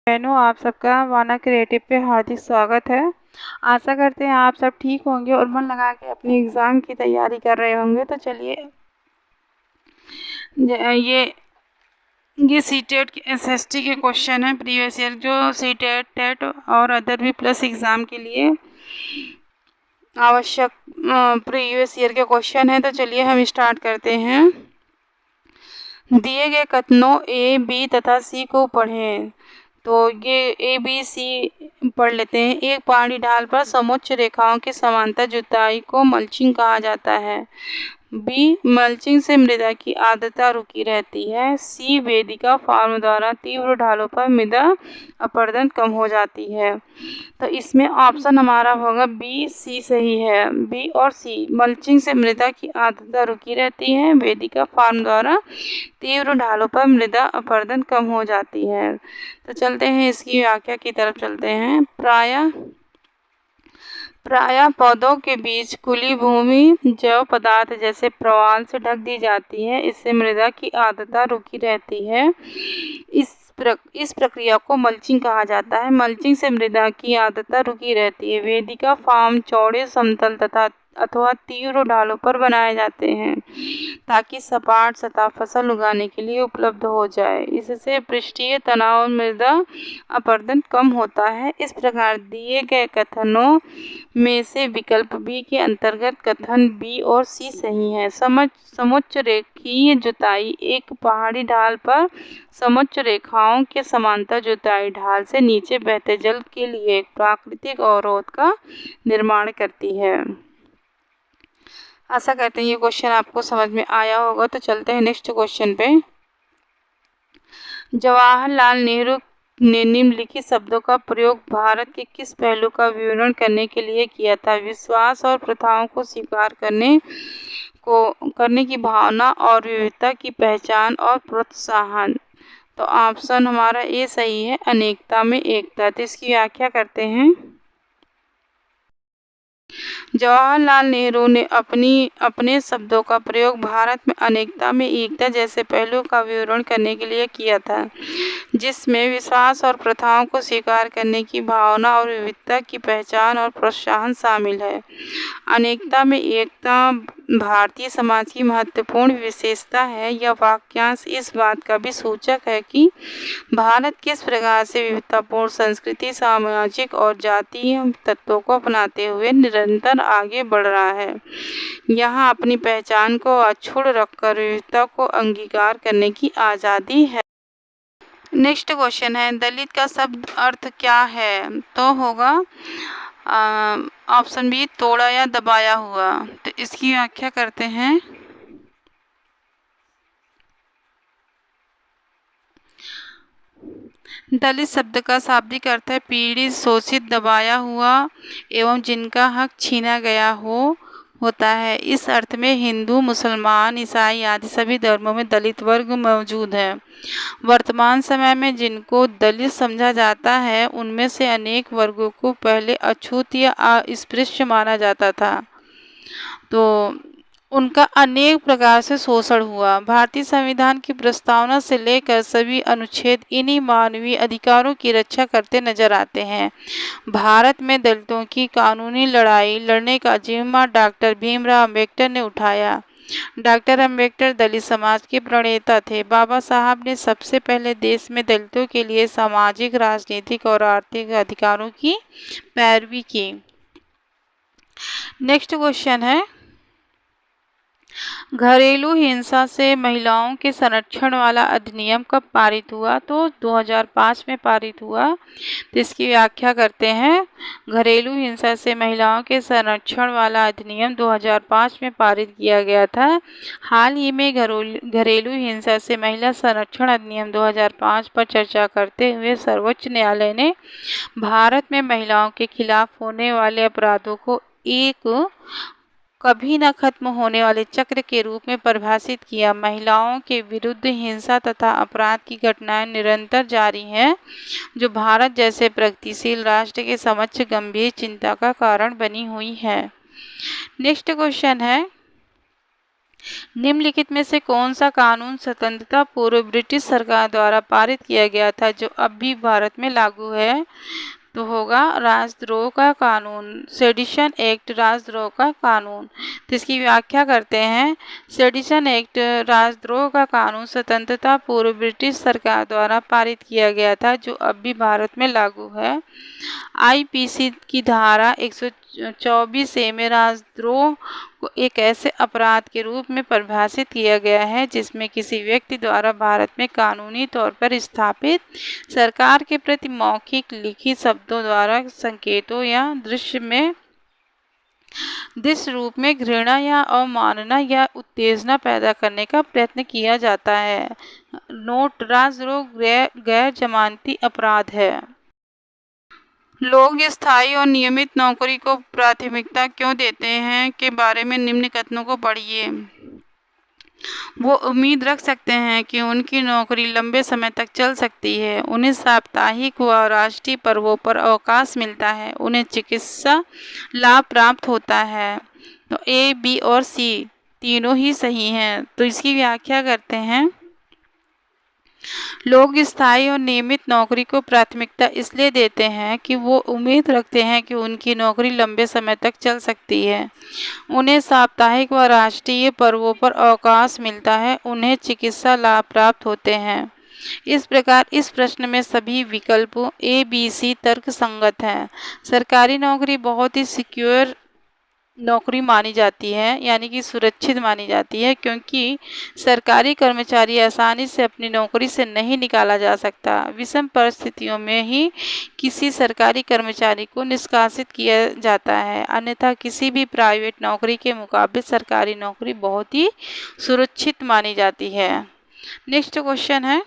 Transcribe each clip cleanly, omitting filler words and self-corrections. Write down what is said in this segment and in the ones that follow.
बहनों, आप सबका वाना क्रिएटिव पे हार्दिक स्वागत है। आशा करते हैं आप सब ठीक होंगे और मन लगा के अपनी एग्ज़ाम की तैयारी कर रहे होंगे। तो चलिए ये सीटेट एसएसटी के क्वेश्चन हैं प्रीवियस ईयर, जो सीटेट टेट और अदर भी प्लस एग्ज़ाम के लिए आवश्यक प्रीवियस ईयर के क्वेश्चन हैं। तो चलिए हम स्टार्ट करते हैं। दिए गए कथनों ए, बी तथा सी को पढ़ें। तो ये ए, बी, सी पढ़ लेते हैं। एक पहाड़ी ढाल पर समोच्च रेखाओं की समांतर जुताई को मल्चिंग कहा जाता है। बी, मल्चिंग से मृदा की आर्द्रता रुकी रहती है। सी, वेदिका फार्म द्वारा तीव्र ढालों पर मृदा अपरदन कम हो जाती है। तो इसमें ऑप्शन हमारा होगा बी, सी सही है। बी और सी, मल्चिंग से मृदा की आर्द्रता रुकी रहती है, वेदिका फार्म द्वारा तीव्र ढालों पर मृदा अपरदन कम हो जाती है। तो चलते हैं इसकी व्याख्या की तरफ चलते हैं। प्रायः पौधों के बीच खुली भूमि जैव पदार्थ जैसे प्रवाल से ढक दी जाती है। इससे मृदा की आर्द्रता रुकी रहती है। इस प्रक्रिया को मल्चिंग कहा जाता है। मल्चिंग से मृदा की आर्द्रता रुकी रहती है। वेदिका फार्म चौड़े समतल अथवा तीव्र ढालों पर बनाए जाते हैं ताकि सपाट सतह फसल उगाने के लिए उपलब्ध हो जाए। इससे पृष्ठीय तनाव मृदा अपरदन कम होता है। इस प्रकार दिए गए कथनों में से विकल्प बी के अंतर्गत कथन बी और सी सही है। समोच्च रेखीय जुताई एक पहाड़ी ढाल पर समोच्च रेखाओं के समांतर जुताई ढाल से नीचे बहते जल के लिए एक प्राकृतिक अवरोध का निर्माण करती है। आशा करते हैं ये क्वेश्चन आपको समझ में आया होगा। तो चलते हैं नेक्स्ट क्वेश्चन पे। जवाहरलाल नेहरू ने निम्नलिखित शब्दों का प्रयोग भारत के किस पहलू का विवरण करने के लिए किया था? विश्वास और प्रथाओं को स्वीकार करने की भावना और विविधता की पहचान और प्रोत्साहन। तो ऑप्शन हमारा ए सही है, अनेकता में एकता। तो इसकी व्याख्या करते हैं। जवाहरलाल नेहरू ने अपने शब्दों का प्रयोग भारत में अनेकता में एकता जैसे पहलू का विवरण करने के लिए किया था, जिसमें विश्वास और प्रथाओं को स्वीकार करने की भावना और विविधता की पहचान और प्रोत्साहन शामिल है। अनेकता में एकता भारतीय समाज की महत्वपूर्ण विशेषता है। यह वाक्यांश इस बात का भी सूचक है कि भारत किस प्रकार से विविधतापूर्ण संस्कृति, सामाजिक और जातीय तत्वों को अपनाते हुए निरंतर आगे बढ़ रहा है। यहाँ अपनी पहचान को अक्षुण्ण रखकर विविधता को अंगीकार करने की आज़ादी है। नेक्स्ट क्वेश्चन है, दलित का शब्द अर्थ क्या है? तो होगा ऑप्शन बी, तोड़ा या दबाया हुआ। तो इसकी व्याख्या करते हैं। दलित शब्द का शाब्दिक अर्थ है पीड़ित, शोषित, दबाया हुआ एवं जिनका हक छीना गया होता है। इस अर्थ में हिंदू, मुसलमान, ईसाई आदि सभी धर्मों में दलित वर्ग मौजूद है। वर्तमान समय में जिनको दलित समझा जाता है, उनमें से अनेक वर्गों को पहले अछूत या अस्पृश्य माना जाता था, तो उनका अनेक प्रकार से शोषण हुआ। भारतीय संविधान की प्रस्तावना से लेकर सभी अनुच्छेद इन्हीं मानवीय अधिकारों की रक्षा करते नजर आते हैं। भारत में दलितों की कानूनी लड़ाई लड़ने का जिम्मा डॉक्टर भीमराव अम्बेडकर ने उठाया। डॉक्टर अम्बेडकर दलित समाज के प्रणेता थे। बाबा साहब ने सबसे पहले देश में दलितों के लिए सामाजिक, राजनीतिक और आर्थिक अधिकारों की पैरवी की। नेक्स्ट क्वेश्चन है, घरेलू हिंसा से महिलाओं के संरक्षण वाला अधिनियम कब पारित हुआ? तो 2005 में पारित हुआ। तो इसकी व्याख्या करते हैं। घरेलू हिंसा से महिलाओं के संरक्षण वाला अधिनियम 2005 में पारित किया गया था। हाल ही में घरेलू हिंसा से महिला संरक्षण अधिनियम 2005 पर चर्चा करते हुए सर्वोच्च न्यायालय ने भारत में महिलाओं के खिलाफ होने वाले अपराधों को एक कभी न खत्म होने वाले चक्र के रूप में परिभाषित किया। महिलाओं के विरुद्ध हिंसा तथा अपराध की घटनाएं निरंतर जारी हैं, जो भारत जैसे प्रगतिशील राष्ट्र के समक्ष गंभीर चिंता का कारण बनी हुई है। नेक्स्ट क्वेश्चन है, निम्नलिखित में से कौन सा कानून स्वतंत्रता पूर्व ब्रिटिश सरकार द्वारा पारित किया गया था जो अब भी भारत में लागू है? तो होगा राजद्रोह का कानून, सेडिशन एक्ट, राजद्रोह का कानून। तो इसकी व्याख्या करते हैं। सेडिशन एक्ट राजद्रोह का कानून स्वतंत्रता पूर्व ब्रिटिश सरकार द्वारा पारित किया गया था जो अब भी भारत में लागू है। आईपीसी की धारा 124 में राजद्रोह को एक ऐसे अपराध के रूप में परिभाषित किया गया है जिसमें किसी व्यक्ति द्वारा भारत में कानूनी तौर पर स्थापित सरकार के प्रति मौखिक, लिखित शब्दों द्वारा, संकेतों या दृश्य रूप में घृणा या अवमानना या उत्तेजना पैदा करने का प्रयत्न किया जाता है। नोट: राजद्रोह गैर जमानती अपराध है। लोग स्थायी और नियमित नौकरी को प्राथमिकता क्यों देते हैं के बारे में निम्न कथनों को पढ़िए। वो उम्मीद रख सकते हैं कि उनकी नौकरी लंबे समय तक चल सकती है। उन्हें साप्ताहिक व राष्ट्रीय पर्वों पर अवकाश मिलता है। उन्हें चिकित्सा लाभ प्राप्त होता है। तो ए, बी और सी तीनों ही सही हैं। तो इसकी व्याख्या करते हैं। लोग स्थायी और नियमित नौकरी को प्राथमिकता इसलिए देते हैं कि वो उम्मीद रखते हैं कि उनकी नौकरी लंबे समय तक चल सकती है। उन्हें साप्ताहिक व राष्ट्रीय पर्वों पर अवकाश मिलता है। उन्हें चिकित्सा लाभ प्राप्त होते हैं। इस प्रकार इस प्रश्न में सभी विकल्पों ए, बी, सी तर्कसंगत हैं। सरकारी नौकरी बहुत ही सिक्योर नौकरी मानी जाती है, यानी कि सुरक्षित मानी जाती है, क्योंकि सरकारी कर्मचारी आसानी से अपनी नौकरी से नहीं निकाला जा सकता। विषम परिस्थितियों में ही किसी सरकारी कर्मचारी को निष्कासित किया जाता है, अन्यथा किसी भी प्राइवेट नौकरी के मुकाबले सरकारी नौकरी बहुत ही सुरक्षित मानी जाती है। नेक्स्ट क्वेश्चन है,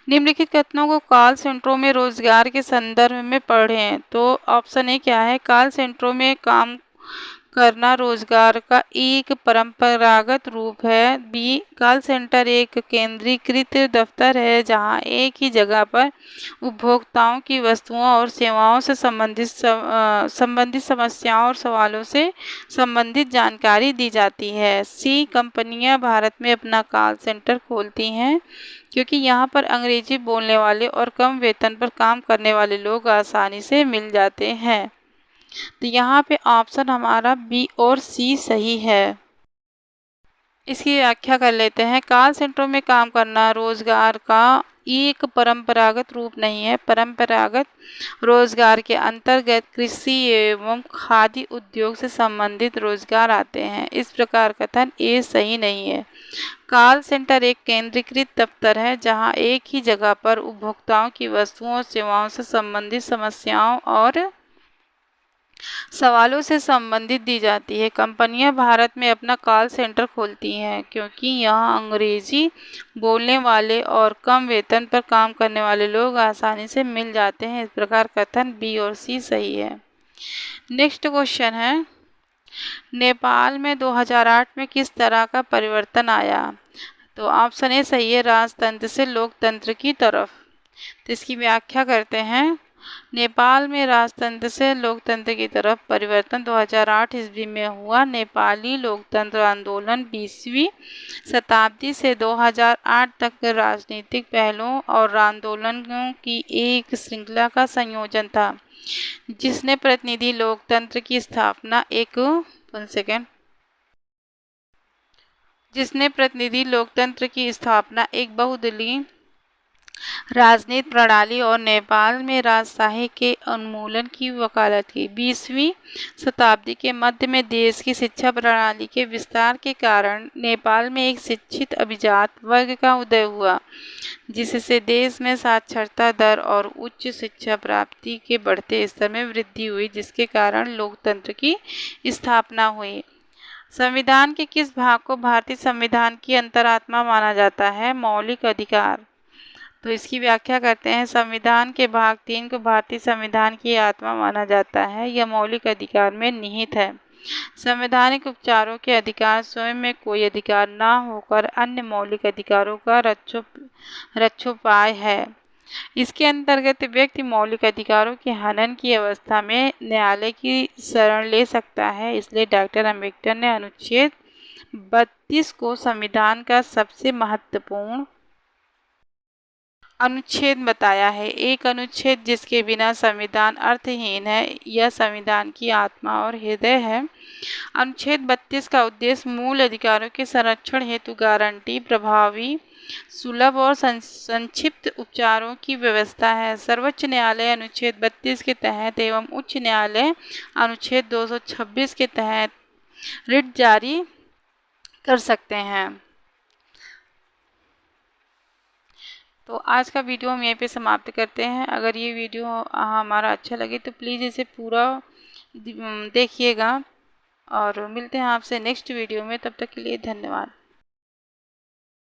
निम्नलिखित कथनों को कॉल सेंटरों में रोजगार के संदर्भ में पढ़ें। तो ऑप्शन ए क्या है? कॉल सेंटरों में काम करना रोजगार का एक परंपरागत रूप है। बी, कॉल सेंटर एक केंद्रीकृत दफ्तर है जहां एक ही जगह पर उपभोक्ताओं की वस्तुओं और सेवाओं से संबंधित समस्याओं और सवालों से संबंधित जानकारी दी जाती है। सी, कंपनियां भारत में अपना कॉल सेंटर खोलती हैं क्योंकि यहाँ पर अंग्रेजी बोलने वाले और कम वेतन पर काम करने वाले लोग आसानी से मिल जाते हैं। तो यहाँ पे ऑप्शन हमारा बी और सी सही है। इसकी व्याख्या कर लेते हैं। कॉल सेंटरों में काम करना रोजगार का एक परंपरागत रूप नहीं है। परंपरागत रोजगार के अंतर्गत कृषि एवं खाद्य उद्योग से संबंधित रोजगार आते हैं। इस प्रकार कथन ए सही नहीं है। कॉल सेंटर एक केंद्रीकृत दफ्तर है जहां एक ही जगह पर उपभोक्ताओं की वस्तुओं और सेवाओं से संबंधित समस्याओं और सवालों से संबंधित दी जाती है। कंपनियां भारत में अपना कॉल सेंटर खोलती हैं क्योंकि यहां अंग्रेजी बोलने वाले और कम वेतन पर काम करने वाले लोग आसानी से मिल जाते हैं। इस प्रकार कथन बी और सी सही है। नेक्स्ट क्वेश्चन है, नेपाल में 2008 में किस तरह का परिवर्तन आया? तो ऑप्शन ए सही है, राजतंत्र से लोकतंत्र की तरफ। तो इसकी व्याख्या करते हैं। नेपाल में राजतंत्र से लोकतंत्र की तरफ परिवर्तन 2008 ईस्वी में हुआ। नेपाली लोकतंत्र आंदोलन 20वीं शताब्दी से 2008 तक राजनीतिक पहलों और आंदोलनों की एक श्रृंखला का संयोजन था जिसने प्रतिनिधि लोकतंत्र की स्थापना एक बहुदलीय राजनीतिक प्रणाली और नेपाल में राजशाही के उन्मूलन की वकालत की। 20वीं शताब्दी के मध्य में देश की शिक्षा प्रणाली के विस्तार के कारण नेपाल में एक शिक्षित अभिजात वर्ग का उदय हुआ, जिससे देश में साक्षरता दर और उच्च शिक्षा प्राप्ति के बढ़ते स्तर में वृद्धि हुई, जिसके कारण लोकतंत्र की स्थापना हुई। संविधान के किस भाग को भारतीय संविधान की अंतरात्मा माना जाता है? मौलिक अधिकार। तो इसकी व्याख्या करते हैं। संविधान के भाग 3 को भारतीय संविधान की आत्मा माना जाता है। यह मौलिक अधिकार में निहित है। संवैधानिक उपचारों के अधिकार स्वयं में कोई अधिकार न होकर अन्य मौलिक अधिकारों का रक्षोपाय है। इसके अंतर्गत व्यक्ति मौलिक अधिकारों के हनन की अवस्था में न्यायालय की शरण ले सकता है। इसलिए डॉक्टर अम्बेडकर ने अनुच्छेद 32 को संविधान का सबसे महत्वपूर्ण अनुच्छेद बताया है। एक अनुच्छेद जिसके बिना संविधान अर्थहीन है। यह संविधान की आत्मा और हृदय है। अनुच्छेद 32 का उद्देश्य मूल अधिकारों के संरक्षण हेतु गारंटी, प्रभावी, सुलभ और संक्षिप्त उपचारों की व्यवस्था है। सर्वोच्च न्यायालय अनुच्छेद 32 के तहत एवं उच्च न्यायालय अनुच्छेद 226 के तहत रिट जारी कर सकते हैं। तो आज का वीडियो हम यहीं पे समाप्त करते हैं। अगर ये वीडियो हमारा अच्छा लगे तो प्लीज़ इसे पूरा देखिएगा और मिलते हैं आपसे नेक्स्ट वीडियो में। तब तक के लिए धन्यवाद।